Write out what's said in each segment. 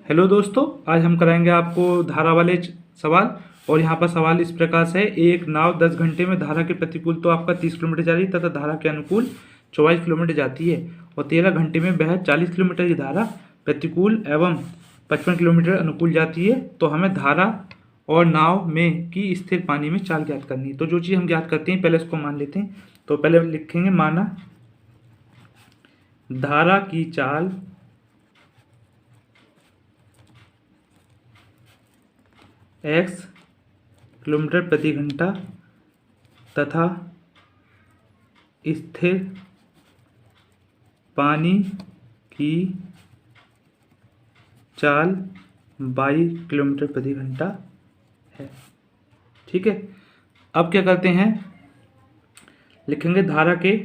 Hello दोस्तों, आज हम कराएंगे आपको धारा वाले सवाल। और यहाँ पर सवाल इस प्रकार से है। एक नाव 10 घंटे में धारा के प्रतिकूल तो आपका 30 किलोमीटर जा रही है तथा धारा के अनुकूल 24 किलोमीटर जाती है और 13 घंटे में वह 40 किलोमीटर की धारा प्रतिकूल एवं 55 किलोमीटर अनुकूल जाती है। तो हमें धारा और नाव में की स्थिर पानी में चाल ज्ञात करनी है। तो जो चीज़ हम ज्ञात करते हैं पहले उसको मान लेते हैं। तो पहले लिखेंगे माना धारा की चाल x किलोमीटर प्रति घंटा तथा स्थिर पानी की चाल 22 किलोमीटर प्रति घंटा है। ठीक है, अब क्या करते हैं, लिखेंगे धारा के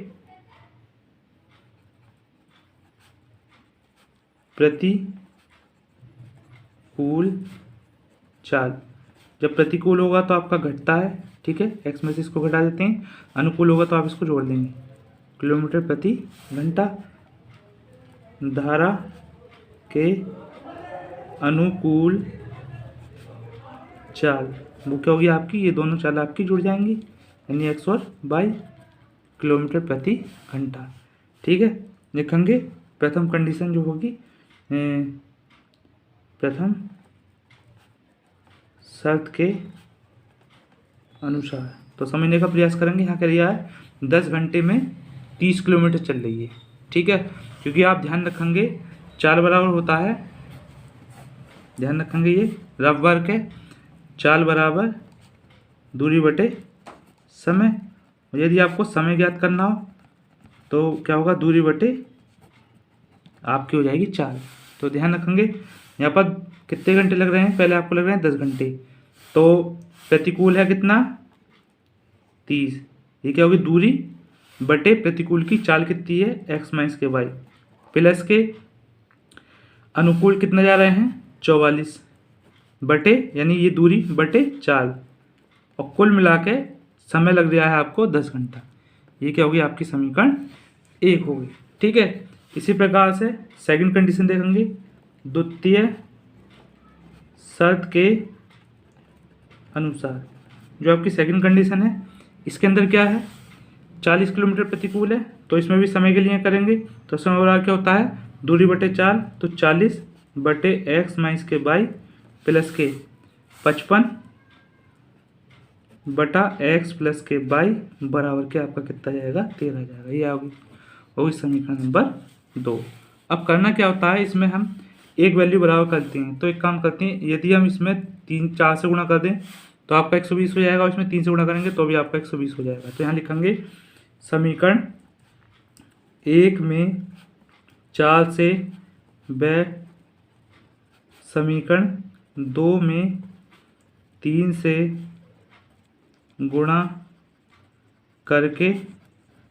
प्रतिकूल चाल। जब प्रतिकूल होगा तो आपका घटता है, ठीक है, x में से इसको घटा देते हैं। अनुकूल होगा तो आप इसको जोड़ देंगे। किलोमीटर प्रति घंटा धारा के अनुकूल चाल, वो क्या होगी आपकी, ये दोनों चाल आपकी जुड़ जाएंगी, यानी x और y किलोमीटर प्रति घंटा। ठीक है, लिखेंगे प्रथम कंडीशन जो होगी, प्रथम शर्त के अनुसार। तो समझने का प्रयास करेंगे। यहाँ क्या दिया है, 10 घंटे में 30 किलोमीटर चल रही है। ठीक है, क्योंकि आप ध्यान रखेंगे चाल बराबर होता है, ध्यान रखेंगे ये रफ वर्क है, चाल बराबर दूरी बटे समय। और यदि आपको समय ज्ञात करना हो तो क्या होगा, दूरी बटे आपकी हो जाएगी चाल। तो ध्यान रखेंगे यहाँ पर कितने घंटे लग रहे हैं, पहले आपको लग रहे हैं 10 घंटे। तो प्रतिकूल है कितना, 30। ये क्या होगी, दूरी बटे प्रतिकूल की चाल कितनी है, x माइनस के y प्लस के अनुकूल कितना जा रहे हैं, 44 बटे, यानी ये दूरी बटे चाल, और कुल मिला के समय लग रहा है आपको 10 घंटा। ये क्या होगी आपकी समीकरण 1 होगी। ठीक है, इसी प्रकार से सेकंड कंडीशन देखेंगे, द्वितीय शर्त के अनुसार। जो आपकी सेकंड कंडीशन है इसके अंदर क्या है, 40 किलोमीटर प्रतिकूल है, तो इसमें भी समय के लिए करेंगे। तो समय बराबर क्या होता है, दूरी बटे चाल, तो 40 बटे x माइनस के y प्लस के 55 बटा x प्लस के y बराबर के आपका कितना जाएगा, 13 जाएगा। ये होगी समीकरण नंबर 2। अब करना क्या होता है, इसमें हम एक वैल्यू बराबर करते हैं। तो एक काम करते हैं, यदि हम इसमें 4 से गुणा कर दें तो आपका 120 हो जाएगा, और इसमें 3 से गुणा करेंगे तो भी आपका 120 हो जाएगा। तो यहाँ लिखेंगे समीकरण 1 में 4 से व समीकरण 2 में 3 से गुणा करके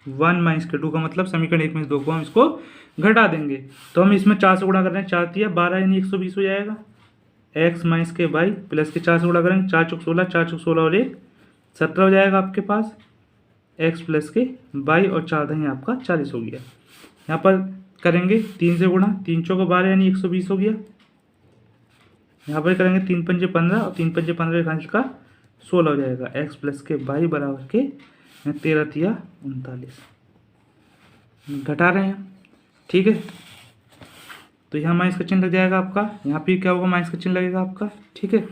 1 माइनस के 2 का मतलब समीकरण 1 में 2 को हम इसको घटा देंगे। तो हम इसमें 4 से गुणा कर रहे हैं, 4 तिया 12 यानी 120 हो जाएगा। x माइनस के y प्लस के 4 से गुणा करेंगे, 4 चौक 16, 4 चौक 16 और 1 17 हो जाएगा आपके पास, x प्लस के y और 4 दही आपका 40 हो गया। यहाँ पर करेंगे 3 से गुणा, 3 चौक 12 यानी 120 हो गया। यहाँ पर करेंगे 3 पंजे 15 और 3 पंजे 15 का 16 हो जाएगा। x प्लस के y बराबर के 13 तिया 39 घटा रहे हैं। ठीक है, तो यहाँ माइनस का चिन्ह लग जाएगा आपका, यहाँ पे क्या होगा, माइनस का चिन्ह लगेगा आपका। ठीक है,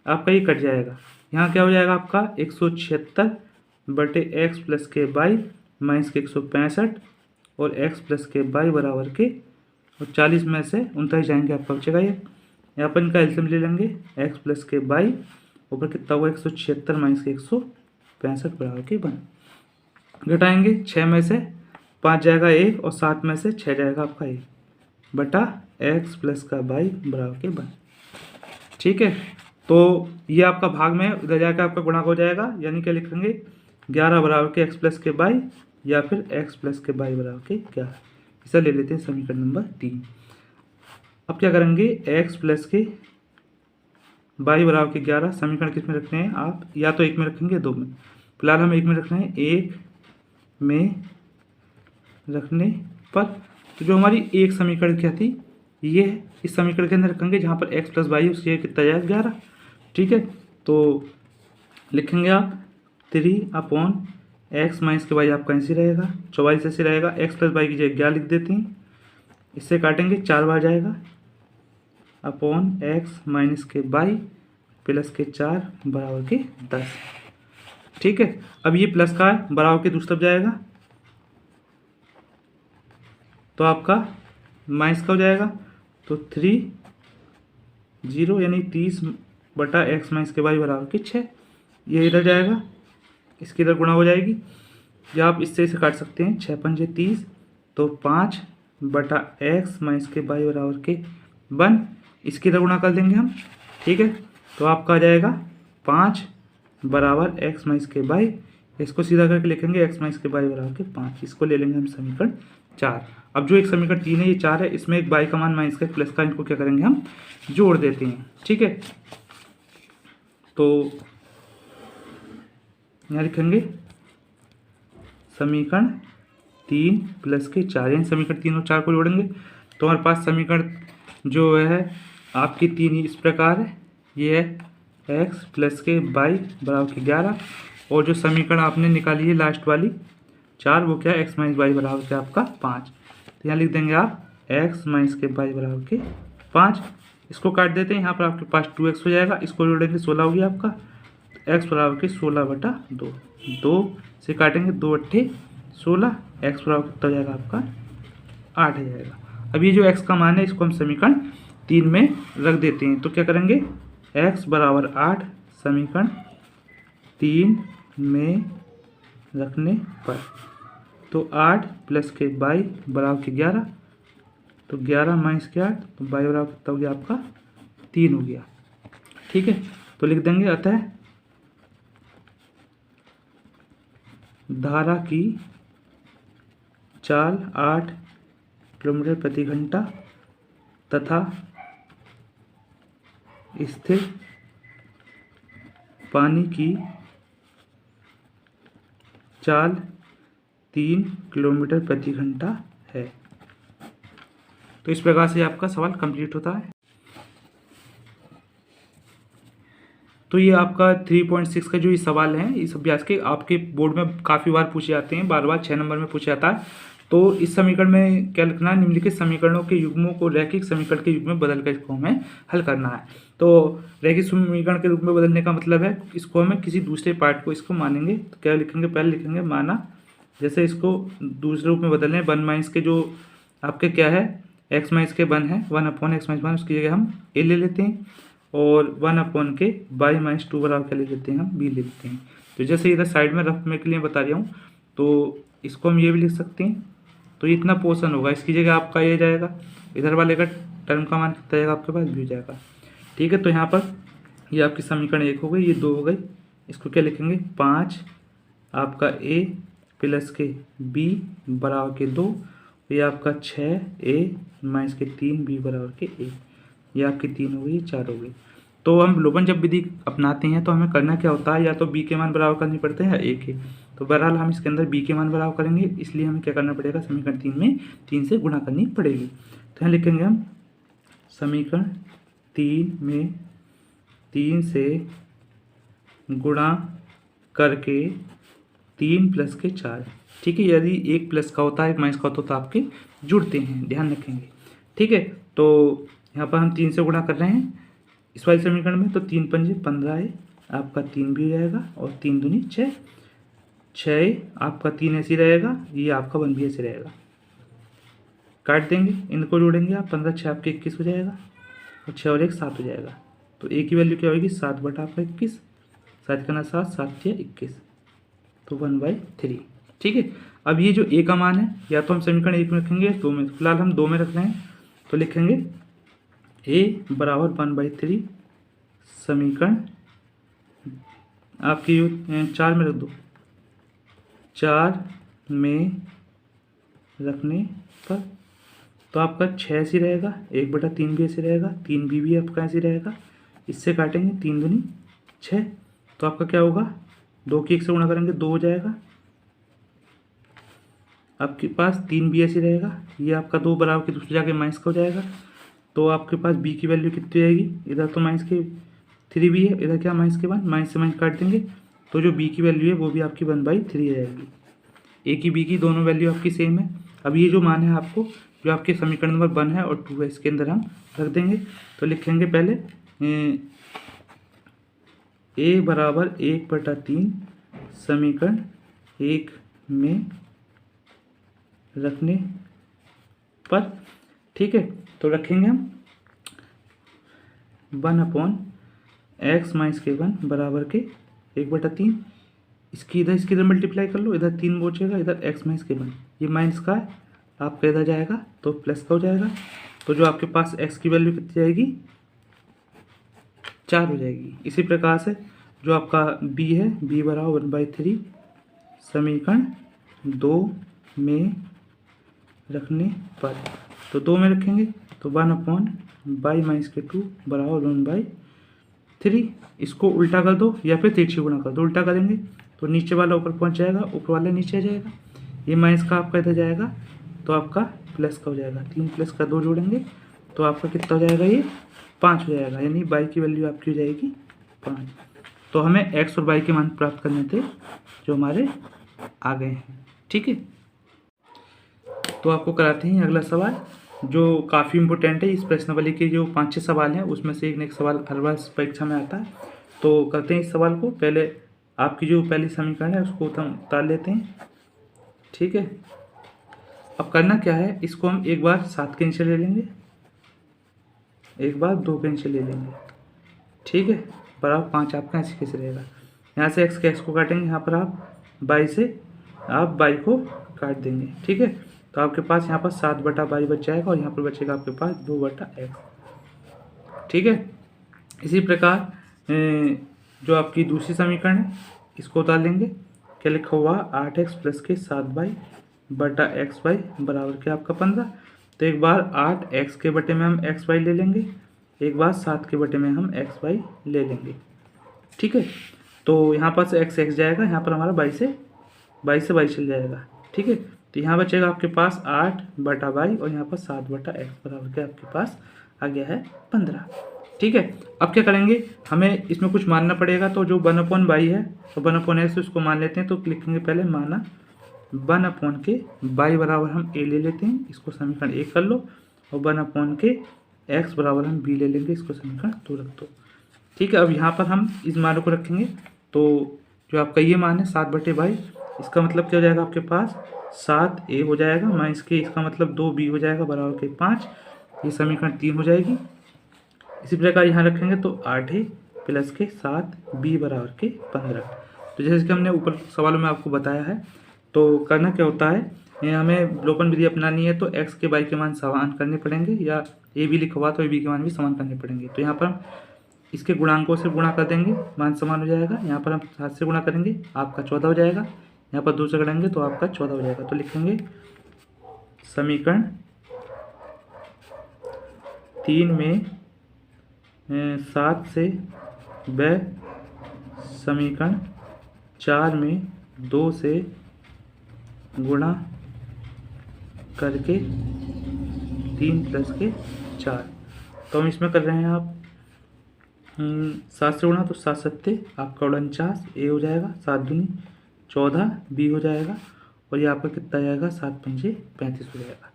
आपका ये कट जाएगा। यहाँ क्या हो जाएगा आपका 176 बटे एक्स प्लस के वाई माइनस के 165 और एक्स प्लस के वाई बराबर के, और 40 में से 39 जाएंगे आपका बचेगा ये। यहाँ पर इनका एलसीएम ले लेंगे, एक्स प्लस के वाई ऊपर कितना हुआ 176 माइनस के 165 बराबर के 1 घटाएंगे। 6 में से 5 जाएगा 1 और 7 में से 6 जाएगा आपका 1 बटा x प्लस का y बराबर के 1। ठीक है, तो ये आपका भाग में इधर जाकर आपका गुणा हो जाएगा, यानी क्या लिखेंगे 11 बराबर के x प्लस के y या फिर x प्लस के y बराबर के 11। इसे ले लेते हैं समीकरण नंबर 3। अब क्या करेंगे, x प्लस के y बराबर के 11 समीकरण किस में रखने हैं आप, या तो 1 में रखेंगे 2 में, फिलहाल हम 1 में रख रहे हैं। 1 में रखने पर तो जो हमारी एक समीकरण क्या थी, ये इस समीकरण के अंदर रखेंगे जहाँ पर x प्लस वाई उसकी कितना जाएगा 11। ठीक है, तो लिखेंगे आप 3/x माइनस के वाई आपका ऐसे रहेगा, 44 ऐसे रहेगा। x प्लस वाई की जगह 11 लिख देते हैं, इससे काटेंगे 4 बार जाएगा अपॉन x माइनस के वाई प्लस के 4 बराबर के 10। ठीक है, अब ये प्लस का है बराबर के दूसरी तरफ जाएगा तो आपका माइनस का हो जाएगा, तो 30 यानी 30/x माइनस के वाई बराबर के 6। ये इधर जाएगा, इसकी इधर गुणा हो जाएगी, या आप इससे इसे काट सकते हैं, 6 पंजे 30, तो 5/x माइनस के वाई बराबर के 1। इसकी इधर गुणा कर देंगे हम। ठीक है, तो आपका आ जाएगा 5 बराबर x माइनस के वाई, इसको सीधा करके लिखेंगे x माइनस के वाई बराबर के 5। इसको ले लेंगे हम समीकरण 4। अब जो एक समीकरण 3 है, ये 4 है, इसमें एक y का मान माइनस का प्लस का, इनको क्या करेंगे हम जोड़ देते हैं। ठीक है, तो यहाँ लिखेंगे समीकरण 3 प्लस के 4, यानी समीकरण 3 और 4 को जोड़ेंगे तो हमारे पास समीकरण जो है आपकी 3 इस प्रकार है। ये है x प्लस के वाई बराबर के 11, और जो समीकरण आपने निकाली है लास्ट वाली 4, वो क्या है x माइनस वाई बराबर के आपका 5। तो यहाँ लिख देंगे आप x माइनस के वाई बराबर के 5। इसको काट देते हैं, यहाँ पर आपके पास 2x हो जाएगा, इसको जोड़ेंगे 16 हो गया आपका, x बराबर के 16/2। 2 से काटेंगे 2 अट्ठे 16, x बराबर कितना हो जाएगा आपका 8 हो जाएगा। अब ये जो x का मान है इसको हम समीकरण 3 में रख देते हैं, तो क्या करेंगे x बराबर 8 समीकरण 3 में रखने पर, तो 8 प्लस के वाई बराबर के 11, तो 11 माइनस के 8, तो वाई बराबर कितना हो गया आपका 3 हो गया। ठीक है, तो लिख देंगे अतः धारा की चाल 8 किलोमीटर प्रति घंटा तथा स्थिर पानी की चाल 3 किलोमीटर प्रति घंटा है। तो इस प्रकार से आपका सवाल कंप्लीट होता है। तो ये आपका 3.6 का जो ये सवाल है, इस अभ्यास के आपके बोर्ड में काफ़ी बार पूछे जाते हैं, बार बार 6 नंबर में पूछा जाता है। तो इस समीकरण में क्या लिखना है, निम्नलिखित समीकरणों के युग्मों को रैखिक समीकरण के युग में बदलकर इसको हमें हल करना है। तो रैखिक समीकरण के रूप में बदलने का मतलब है इसको हमें किसी दूसरे पार्ट को इसको मानेंगे, तो क्या लिखेंगे, पहले लिखेंगे माना, जैसे इसको दूसरे रूप में बदलने 1 माइनस के जो आपके क्या है x माइनस के 1 है, 1/x माइनस 1, उसकी जगह हम a ले लेते हैं, और 1 के y माइनस 2 बराबर क्या ले लेते हैं, हम b ले लेते हैं। तो जैसे इधर साइड में रफ में के लिए बता रहा हूँ, तो इसको हम ये भी लिख सकते हैं, तो ये इतना पोर्शन होगा, इसकी जगह आपका ये जाएगा, इधर वाले का टर्म का मान कितना जाएगा आपके पास भी हो जाएगा। ठीक है, तो यहाँ पर ये आपकी समीकरण 1 हो गई, ये 2 हो गई, इसको क्या लिखेंगे 5 आपका a प्लस के b बराबर के 2, ये आपका 6a माइनस के 3b बराबर के a, ये आपकी 3 हो गई, 4 हो गई। तो हम लोबन जब विधि अपनाते हैं तो हमें करना क्या होता है, या तो b के मान बराबर करनी पड़ते हैं या a के। तो बहरहाल हम इसके अंदर b के मान बराबर करेंगे, इसलिए हमें क्या करना पड़ेगा, समीकरण 3 में 3 से गुणा करनी पड़ेगी। तो यहाँ लिखेंगे हम समीकरण 3 में 3 से गुणा करके 3 प्लस के 4। ठीक है, यदि एक प्लस का होता है एक माइनस का होता है तो आपके जुड़ते हैं, ध्यान रखेंगे। ठीक है, तो यहाँ पर हम 3 से गुणा कर रहे हैं इस वाले समीकरण में, तो 3 पंजे 15 है, आपका 3 भी रहेगा, और 3 दूनी 6, 6 आपका 3 ऐसे रहेगा, ये आपका 1 भी ऐसे रहेगा। काट देंगे, इनको जोड़ेंगे आप, 15 6 आपके 21 हो जाएगा, और 6 और 1 7 हो जाएगा। तो a की वैल्यू क्या होगी 7/21, 7 का 7, 7 या 21, तो 1/3। ठीक है, अब ये जो a का मान है, या तो हम समीकरण 1 में रखेंगे 2 में, फिलहाल हम 2 में रख रहे हैं, तो लिखेंगे a बराबर 1/3 समीकरण आपकी 4 में रख दो, 4 में रखने पर, तो आपका 6 ऐसे रहेगा, 1/3 भी ऐसे रहेगा, 3b भी आपका ऐसे रहेगा, इससे काटेंगे 3 दूनी 6, तो आपका क्या होगा 2 की 1 से गुणा करेंगे 2 हो जाएगा, आपके पास 3 भी ऐसे रहेगा, ये आपका 2 बराबर की दूसरी जगह माइनस का हो जाएगा, तो आपके पास बी की वैल्यू कितनी आएगी, इधर तो माइनस के 3 भी है, इधर क्या माइनस के 1, माइनस से माइनस काट देंगे तो जो बी की वैल्यू है वो भी आपकी 1/3 आ जाएगी। ए की बी की दोनों वैल्यू आपकी सेम है। अब ये जो मान है आपको, जो आपके समीकरण नंबर 1 है और 2 है, इसके अंदर हम रख देंगे। तो लिखेंगे पहले ए बराबर 1/3 समीकरण 1 में रखने पर, ठीक है। तो रखेंगे हम 1/x-1 बराबर के 1/3, इसकी इधर मल्टीप्लाई कर लो, इधर 3 बचेगा, इधर x-1, ये माइनस का है आपका इधर जाएगा तो प्लस का हो जाएगा। तो जो आपके पास x की वैल्यू कितनी जाएगी, 4 हो जाएगी। इसी प्रकार से जो आपका b है, b बराबर 1/3 समीकरण 2 में रखने पर, तो 2 में रखेंगे तो 1/y-2 बराबर 1/3। इसको उल्टा कर दो या फिर तिरछी गुणा कर दो, उल्टा करेंगे तो नीचे वाला ऊपर पहुंच जाएगा, ऊपर वाला नीचे आ जाएगा, ये माइनस का आपका इधर जाएगा तो आपका प्लस का हो जाएगा। 3 प्लस का 2 जोड़ेंगे तो आपका कितना हो जाएगा, ये 5 हो जाएगा, यानी y की वैल्यू आपकी हो जाएगी 5। तो हमें x और y के मान प्राप्त करने थे जो हमारे आ गए हैं, ठीक है। तो आपको कराते हैं अगला सवाल जो काफ़ी इम्पोर्टेंट है। इस प्रश्नावली के जो 5-6 सवाल हैं उसमें से एक न एक सवाल हर बार परीक्षा में आता है। तो करते हैं इस सवाल को। पहले आपकी जो पहली समीकरण है उसको हम उतार लेते हैं, ठीक है। अब करना क्या है, इसको हम एक बार 7 के नीचे ले लेंगे, एक बार 2 के नीचे ले लेंगे, ठीक है। बराबर 5 आपका ऐसे कैसे रहेगा, यहाँ से x के x को काटेंगे, यहाँ पर आप y से आप y को काट देंगे, ठीक है। तो आपके पास यहाँ पर 7/y बच जाएगा और यहाँ पर बचेगा आपके पास 2/x, ठीक है। इसी प्रकार जो आपकी दूसरी समीकरण है इसको उतार लेंगे। क्या लिखा हुआ, 8x + के 7y/xy बराबर के आपका 15। तो एक बार 8x के बटे में हम xy ले लेंगे, एक बार 7 के बटे में हम xy ले लेंगे, ठीक है। तो यहाँ पर से x जाएगा, यहाँ पर हमारा y से y चल जाएगा, ठीक है। तो यहाँ बचेगा आपके पास 8/y और यहाँ पर 7/x बराबर के आपके पास आ गया है 15, ठीक है। अब क्या करेंगे, हमें इसमें कुछ मानना पड़ेगा। तो जो 1/y है तो 1/x उसको मान लेते हैं। तो लिखेंगे पहले माना 1/के y बराबर हम a ले लेते हैं, इसको समीकरण 1 कर लो, और 1/के x बराबर हम b ले लेंगे, इसको समीकरण 2 रख दो, ठीक है। अब यहाँ पर हम इस मान को रखेंगे तो जो आपका ये मान है 7/y, इसका मतलब क्या हो जाएगा आपके पास 7a हो जाएगा, माइनस के इसका मतलब 2b हो जाएगा बराबर के 5, ये समीकरण 3 हो जाएगी। इसी प्रकार यहाँ रखेंगे तो 8a + के 7b बराबर के 15। तो जैसे कि हमने ऊपर सवालों में आपको बताया है, तो करना क्या होता है, हमें लोपन विधि अपनानी है। तो x के y के मान समान करने पड़ेंगे, या a भी लिखा हुआ तो a b के मान भी समान करने पड़ेंगे। तो यहाँ पर हम इसके गुणांकों से गुणा कर देंगे, मान समान हो जाएगा। यहाँ पर हम 7 से गुणा करेंगे, आपका 14 हो जाएगा, यहाँ पर 2 से करेंगे तो आपका 14 हो जाएगा। तो लिखेंगे समीकरण 3 में 7 से व समीकरण 4 में 2 से गुणा करके 3 + के 4। तो हम इसमें कर रहे हैं आप 7 से गुणा, तो 7 सत्ते आपका 49 a हो जाएगा, 7 दूनी 14 b हो जाएगा, और ये आपका कितना जाएगा 7 पंजे 35 हो जाएगा।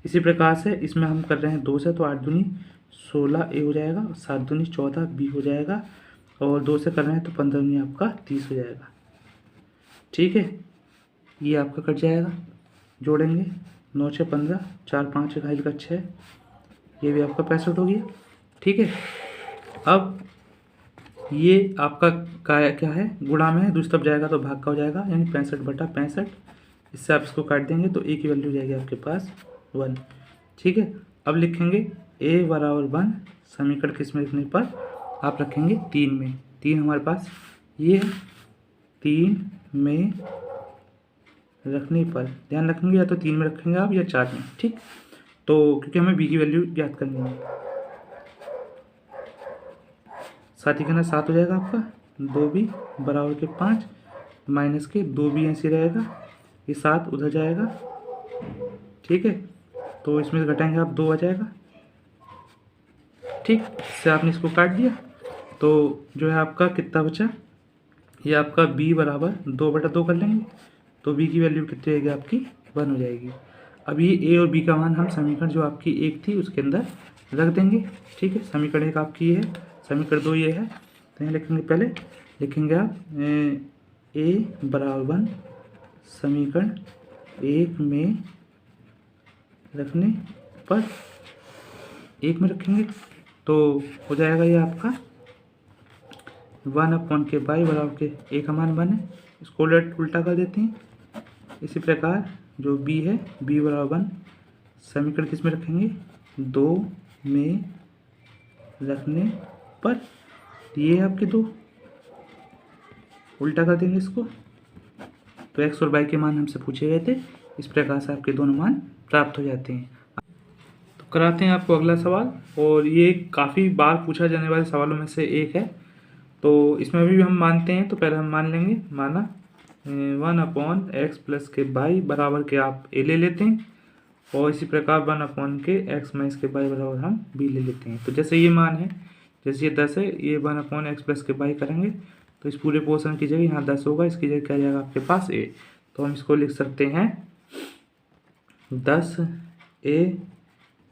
इसी प्रकार से इसमें हम कर रहे हैं 2 से, तो 8 दूनी 16 a हो जाएगा, 7 दूनी 14 b हो जाएगा, और 2 से कर रहे हैं तो 15 दूनी आपका 30 हो जाएगा, ठीक है। ये आपका कट जाएगा, जोड़ेंगे 9 × 15, 4 5 1 का 6, ये भी आपका 65 हो गया, ठीक है। अब ये आपका क्या है, गुणा में है, दूसरी तरफ जाएगा तो भाग का हो जाएगा, यानी 65/65। इससे आप इसको काट देंगे तो a की वैल्यू हो जाएगी आपके पास 1, ठीक है। अब लिखेंगे a बराबर 1 समीकरण किस में लिखने पर, आप रखेंगे 3 में। 3 हमारे पास ये है, 3 में रखने पर ध्यान रखेंगे, या तो 3 में रखेंगे आप या 4 में, ठीक। तो क्योंकि हमें b की वैल्यू ज्ञात करनी है, 7 ही कहना 7 हो जाएगा आपका, 2b बराबर के 5 माइनस के 2b ऐसे रहेगा, ये 7 उधर जाएगा, ठीक है। तो इसमें से घटाएंगे आप 2 आ जाएगा, ठीक, इससे आपने इसको काट दिया तो जो है आपका कितना बचा, ये आपका b बराबर 2/2 कर लेंगे तो b की वैल्यू कितनी रहेगी आपकी 1 हो जाएगी। अब ये a और b का मान हम समीकरण जो आपकी एक थी उसके अंदर रख देंगे। ठीक है, समीकरण एक आपकी ये है, समीकरण 2 ये है, तो यहाँ लिखेंगे, पहले लिखेंगे आप a बराबर 1 समीकरण एक में रखने पर, एक में रखेंगे तो हो जाएगा ये आपका 1/बाई बराबर के a का मान 1 है, इसको उल्टा कर देते हैं। इसी प्रकार जो b है, b बराबर 1 समीकरण किस में रखेंगे, 2 में रखने पर, ये है आपके 2, उल्टा कर देंगे इसको, तो x और y के मान हमसे पूछे गए थे। इस प्रकार से आपके दोनों मान प्राप्त हो जाते हैं। तो कराते हैं आपको अगला सवाल, और ये काफ़ी बार पूछा जाने वाले सवालों में से एक है, तो इसमें भी हम मानते हैं। तो पहले हम मान लेंगे, माना 1/x प्लस के बाई बराबर के आप a ले लेते हैं, और इसी प्रकार 1/x माइनस के बाई बराबर हम b ले लेते हैं। तो जैसे ये मान है, जैसे ये 10 है, ये 1/x प्लस के बाई करेंगे तो इस पूरे पोर्शन की जगह यहाँ 10 होगा, इसकी जगह क्या जाएगा आपके पास a, तो हम इसको लिख सकते हैं 10a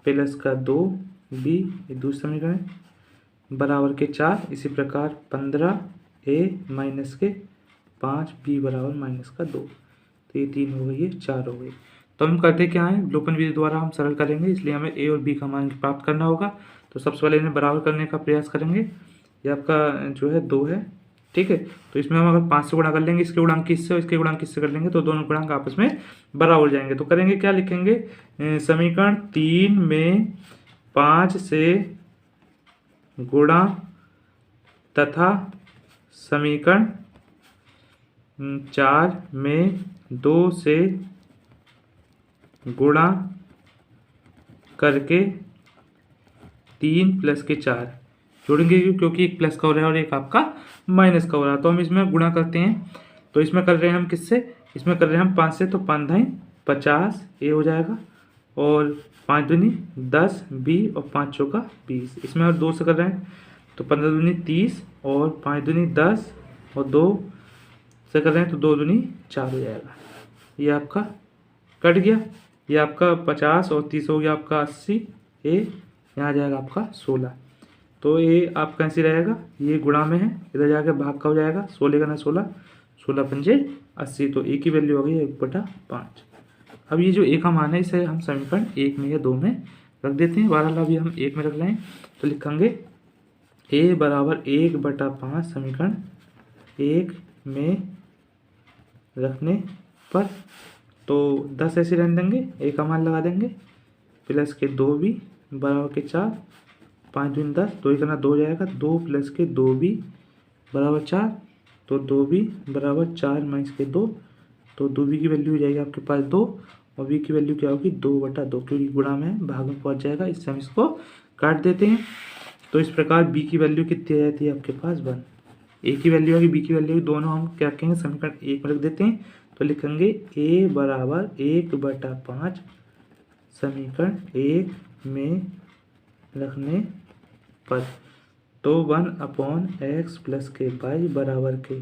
प्लस का 2b, ये दूसरा समीकरण बराबर के 4, इसी प्रकार 15a माइनस के 5b बराबर माइनस का 2, तो ये 3 हो गई, ये 4 हो गई। तो हम करते क्या है, लोपन विधि द्वारा हम सरल करेंगे, इसलिए हमें a और b का मान प्राप्त करना होगा। तो सबसे पहले इन्हें बराबर करने का प्रयास करेंगे। ये आपका जो है 2 है, ठीक है, तो इसमें हम अगर 5 से गुणा कर लेंगे, इसके गुणांक किससे और इसके गुणांक किससे कर लेंगे तो दोनों गुणांक आपस में बराबर हो जाएंगे। तो करेंगे क्या, लिखेंगे समीकरण 3 में 5 से गुणा तथा समीकरण 4 में 2 से गुणा करके 3 प्लस के 4 जोड़ेंगे, क्योंकि एक प्लस का हो रहा है और एक आपका माइनस का हो रहा है। तो हम इसमें गुणा करते हैं, तो इसमें कर रहे हैं हम किससे, इसमें कर रहे हैं हम 5 से, तो 5 × 50 ए हो जाएगा, और 5 दूनी 10 बी, और 5 चौका 20। इसमें और 2 से कर रहे हैं तो 15 दूनी 30, और 5 दूनी 10, और 2 से कर रहे हैं तो 2 दूनी 4 हो जाएगा। ये आपका कट गया, ये आपका 50 और 30 हो गया आपका 80, ए यहाँ आ जाएगा आपका 16। तो ये आपका ऐसे रहेगा, ये गुणा में है, इधर जाकर भाग का हो जाएगा, 16 का ना 16, 16 पंजे 80, तो ए की वैल्यू हो गई 1/5। अब ये जो ए का मान है इसे हम समीकरण 1 में या 2 में रख देते हैं। बहरहाल अभी हम 1 में रख रहे हैं, तो लिखेंगे a बराबर 1/5 समीकरण 1 में रखने पर, तो 10 ऐसे रहने देंगे, a का मान लगा देंगे, प्लस के 2b बराबर के 4, 5 दूनी 10, 2 करना 2 जाएगा, 2 प्लस के 2b बराबर 4, तो 2b बराबर 4 माइनस के 2, तो 2b की वैल्यू हो जाएगी आपके पास 2, और b की वैल्यू क्या होगी 2/2, क्योंकि गुणा में भाग में पहुंच जाएगा, इससे हम इसको काट देते हैं। तो इस प्रकार b की वैल्यू कितनी आ जाती है आपके पास 1, a की वैल्यू होगी, b की वैल्यू, दोनों हम क्या कहेंगे समीकरण 1 में रख देते हैं। तो लिखेंगे a बराबर 1/5 समीकरण 1 में रखने पर, तो 1/x प्लस के बाई बराबर के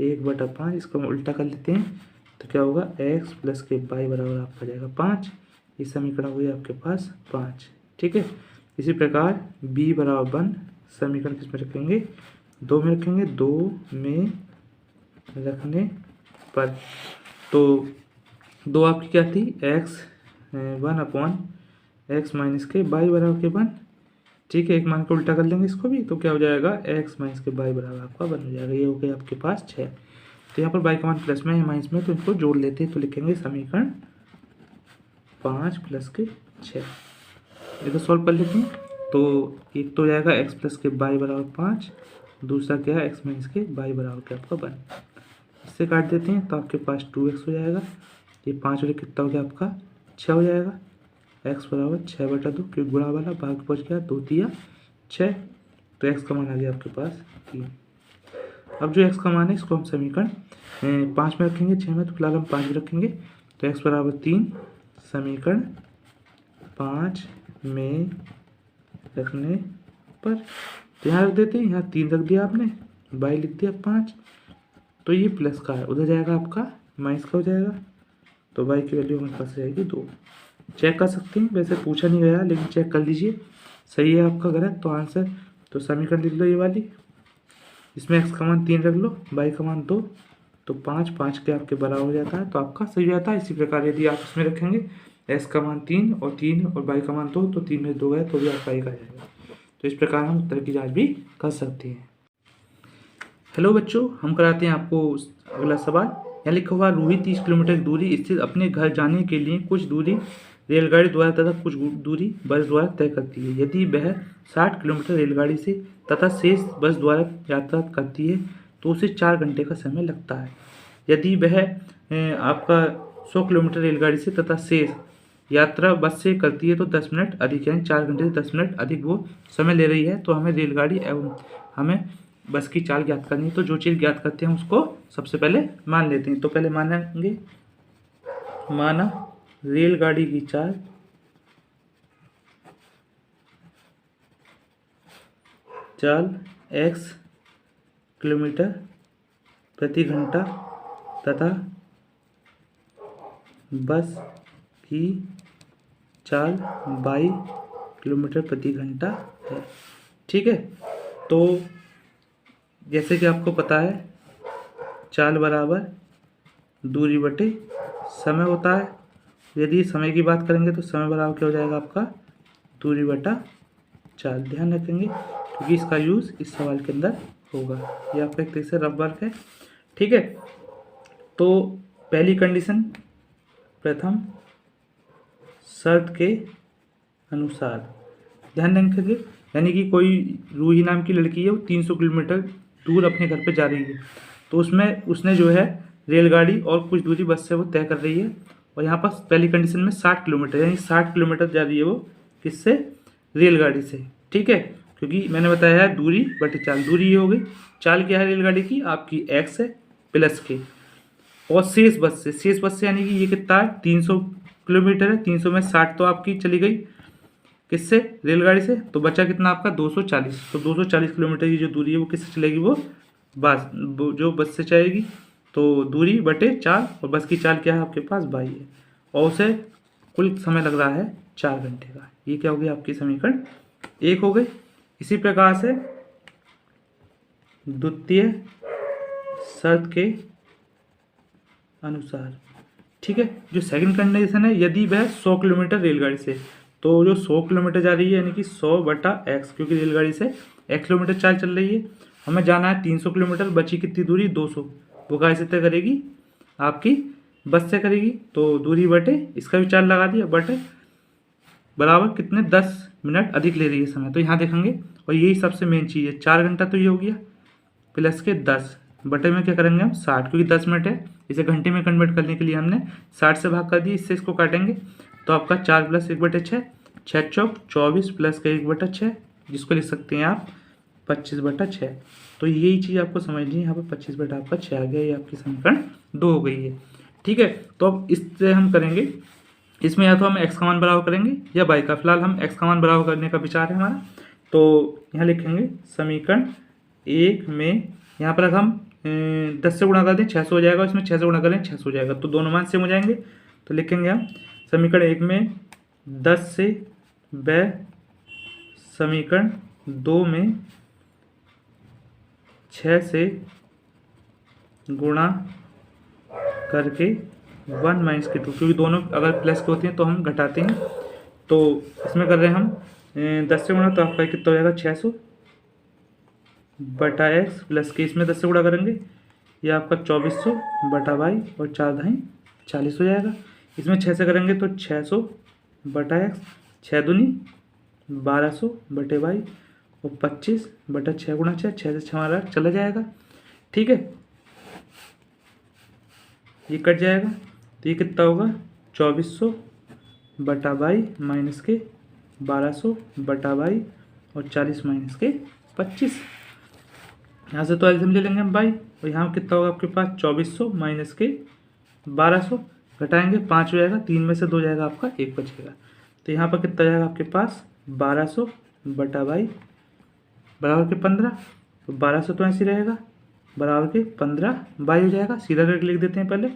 1/5, इसको हम उल्टा कर लेते हैं तो क्या होगा x प्लस के बाई बराबर आपका जाएगा 5। इस समीकरण हुई आपके पास 5, ठीक है। इसी प्रकार b बराबर 1 समीकरण किस में रखेंगे 2 में रखेंगे, 2 में रखने पर, तो 2 आपकी क्या थी x 1/x माइनस के बाई बराबर के 1, ठीक है। एक मान को उल्टा कर लेंगे इसको भी, तो क्या हो जाएगा x माइनस के बाई बराबर आपका 1 हो जाएगा। ये हो गया आपके पास 6। तो यहाँ पर बाई का मान प्लस में है माइनस में, तो इनको जोड़ लेते हैं, तो लिखेंगे समीकरण 5 प्लस के 6। इधर सॉल्व कर लेते हैं, तो एक तो हो जाएगा x प्लस के बाई बराबर 5, दूसरा क्या है x माइनस के बाई बराबर क्या आपका 1। इससे काट देते हैं तो आपके पास 2x हो जाएगा, ये 5 और कितना हो गया आपका 6 हो जाएगा, x बराबर 6/2, क्योंकि गुणा वाला भाग पहुँच गया 2 तिया 6, तो x का मान आ गया आपके पास 3। अब जो x का मान है इसको हम समीकरण 5 में रखेंगे, 6 में, तो फिलहाल हम 5 में रखेंगे, तो x बराबर 3 समीकरण 5 में रखने पर, तो यहाँ रख देते हैं, यहाँ 3 रख दिया आपने, बाई लिख दिया 5, तो ये प्लस का है, उधर जाएगा आपका माइनस का हो जाएगा, तो बाई की वैल्यू हमारे पास रहेगी 2। चेक कर सकते हैं, वैसे पूछा नहीं गया लेकिन चेक कर लीजिए सही है आपका गलत, तो आंसर, तो समीकरण लिख लो ये वाली, इसमें x का मान 3 रख लो, y का मान 2, तो 5 के आपके बराबर हो जाता है, तो आपका सही हो जाता है। इसी प्रकार यदि आप इसमें रखेंगे x का मान 3 और y का मान 2, तो 3 में 2 गए तो भी आपका 1 आ जाएगा। तो इस प्रकार हम उत्तर की जांच भी कर सकते हैं। हेलो बच्चों, हम कराते हैं आपको अगला सवाल। यहाँ लिखा हुआ रूही 30 किलोमीटर की दूरी स्थित अपने घर जाने के लिए कुछ दूरी रेलगाड़ी द्वारा तथा कुछ दूरी बस द्वारा तय करती है। यदि वह 60 किलोमीटर रेलगाड़ी से तथा शेष बस द्वारा यात्रा करती है तो उसे 4 घंटे का समय लगता है। यदि वह आपका 100 किलोमीटर रेलगाड़ी से तथा शेष यात्रा बस से करती है तो 10 मिनट अधिक, यानी 4 घंटे से 10 मिनट अधिक वो समय ले रही है। तो हमें रेलगाड़ी एवं हमें बस की चाल ज्ञात करनी है। तो जो चीज़ ज्ञात करते हैं उसको सबसे पहले मान लेते हैं। तो पहले मानेंगे, माना रेलगाड़ी की चाल x किलोमीटर प्रति घंटा तथा बस की चाल y किलोमीटर प्रति घंटा है। ठीक है, तो जैसे कि आपको पता है चाल बराबर दूरी बटे समय होता है। यदि समय की बात करेंगे तो समय बराबर क्या हो जाएगा आपका दूरी बटा चाल। ध्यान रखेंगे क्योंकि इसका यूज़ इस सवाल के अंदर होगा। ये आपका एक तरह से रफ वर्क है। ठीक है, तो पहली कंडीशन प्रथम शर्त के अनुसार ध्यान रखेंगे, यानी कि कोई रूही नाम की लड़की है, वो 300 किलोमीटर दूर अपने घर पे जा रही है, तो उसमें उसने जो है रेलगाड़ी और कुछ दूरी बस से वो तय कर रही है। और यहाँ पर पहली कंडीशन में 60 किलोमीटर, यानी 60 किलोमीटर जा रही है वो किससे, रेलगाड़ी से। ठीक है, क्योंकि मैंने बताया है दूरी बटे चाल, दूरी ये हो गई, चाल क्या है रेलगाड़ी की आपकी x है प्लस के, और शेष बस से यानी कि ये कितना है 300 किलोमीटर है, 300 में 60 तो आपकी चली गई किससे, रेलगाड़ी से, तो बचा कितना आपका 240। तो 240 किलोमीटर की जो दूरी है वो किससे चलेगी, वो जो बस से चलेगी। तो दूरी बटे चाल, और बस की चाल क्या है आपके पास 22 है, और उसे कुल समय लग रहा है 4 घंटे का। ये क्या हो गई आपकी समीकरण 1 हो गई। इसी प्रकार से द्वितीय शर्त के अनुसार, ठीक है, जो सेकंड कंडीशन है, यदि वह 100 किलोमीटर रेलगाड़ी से, तो जो 100 किलोमीटर जा रही है यानी कि 100 बटा x, क्योंकि रेलगाड़ी से x किलोमीटर चाल चल रही है, हमें जाना है 300 किलोमीटर, बची कितनी दूरी 200, वो कैसे तय करेगी आपकी बस से करेगी। तो दूरी बटे इसका भी चाल लगा दिया, बटे बराबर कितने 10 मिनट अधिक ले रही है समय। तो यहाँ देखेंगे, और यही सबसे मेन चीज़ है, 4 घंटा तो ये हो गया, प्लस के 10 बटे में क्या करेंगे हम 60, क्योंकि 10 मिनट है, इसे घंटे में कन्वर्ट करने के लिए हमने 60 से भाग कर दिया, इससे इसको काटेंगे तो आपका 4 + 1/6, 6 चौक 24 प्लस का 1/6, जिसको लिख सकते हैं आप 25/6। तो यही चीज़ आपको समझनी है, यहाँ पर 25 बटा आपका 6 आ गया, ये आपकी समीकरण 2 हो गई है। ठीक है, तो अब इससे हम करेंगे, इसमें या तो हम x का मान बराबर करेंगे या y का, फिलहाल हम x का मान बराबर करने का विचार है हमारा। तो यहाँ लिखेंगे समीकरण 1 में, यहाँ पर अगर हम 10 से गुणा कर दें 600 हो जाएगा, इसमें 6 से गुणा करें 600 हो जाएगा, तो दोनों मान सेम हो जाएंगे। तो लिखेंगे हम समीकरण 1 में 10 से, व समीकरण 2 में 6 से गुणा करके 1 - के 2, क्योंकि दोनों अगर प्लस के होते हैं तो हम घटाते हैं। तो इसमें कर रहे हैं हम 10 से गुणा, तो आपका कितना हो जाएगा 600 बटा x प्लस के, इसमें 10 से गुणा करेंगे ये आपका 2400 बटा y, और 4 × 40 हो जाएगा। इसमें 6 से करेंगे तो 600 बटा x, 6 दूनी 1200 बटे y, और 25 बटा 6 × 6, 6 से 6 हमारा चला जाएगा। ठीक है, ये कट जाएगा, तो ये कितना होगा 2400 बटा y माइनस के 1200 बटा y, और 40 माइनस के 25। यहाँ से तो एल्सियम ले लेंगे हम y, और यहाँ कितना होगा आपके पास 2400 माइनस के 1200, घटाएंगे 5 हो जाएगा, 3 में से 2 जाएगा आपका 1 बचेगा। तो यहाँ पर कितना जाएगा आपके पास 1200 बटा y बराबर के 15, तो 1200 तो ऐसे रहेगा, बराबर के 15 बाई हो जाएगा। सीधा करके लिख देते हैं पहले,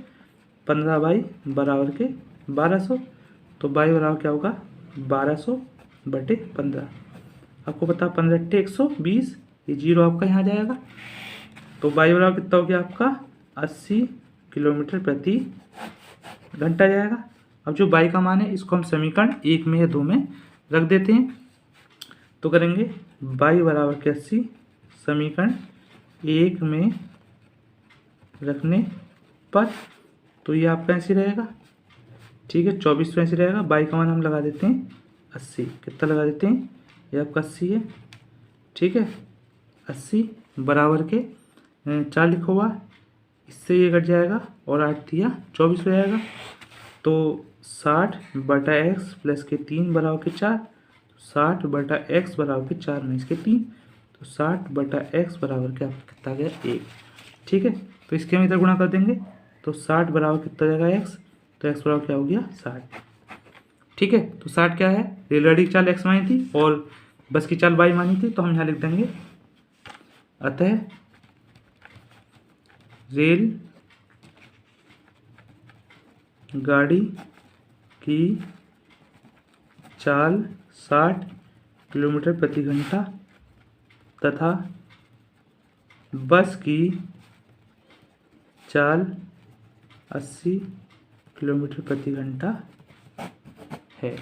15 बाई बराबर के 1200, तो बाई बराबर क्या होगा 1200 बटे 15। आपको पता 15 × 120, ये जीरो आपका यहाँ जाएगा, तो बाई बराबर कितना हो गया आपका 80 किलोमीटर प्रति घंटा जाएगा। अब जो बाई का मान है इसको हम समीकरण 1 में या 2 में रख देते हैं, तो करेंगे बाई बराबर के 80 समीकरण 1 में रखने पर, तो ये आपका ऐसे रहेगा, ठीक है 24 ऐसे रहेगा। बाई का मान हम लगा देते हैं 80, कितना लगा देते हैं, ये आपका 80 है, ठीक है 80 बराबर के 4 लिखा हुआ, इससे ये कट जाएगा और 8 दिया 24 हो जाएगा, तो 60/x प्लस के 3 बराबर के 4, 60/x बराबर के 4 माइनस के 3, तो 60/x बराबर के आपका कितना आ गया 1, ठीक है। तो इसके हम इधर गुणा कर देंगे, तो 60 बराबर कितना जाएगा x, तो x बराबर क्या हो गया 60, ठीक है। तो 60 क्या है, रेलगाड़ी की चाल x मानी थी और बस की चाल y मानी थी, तो हम यहाँ लिख देंगे अतः रेल गाड़ी की चाल 60 किलोमीटर प्रति घंटा तथा बस की चाल 80 किलोमीटर प्रति घंटा है।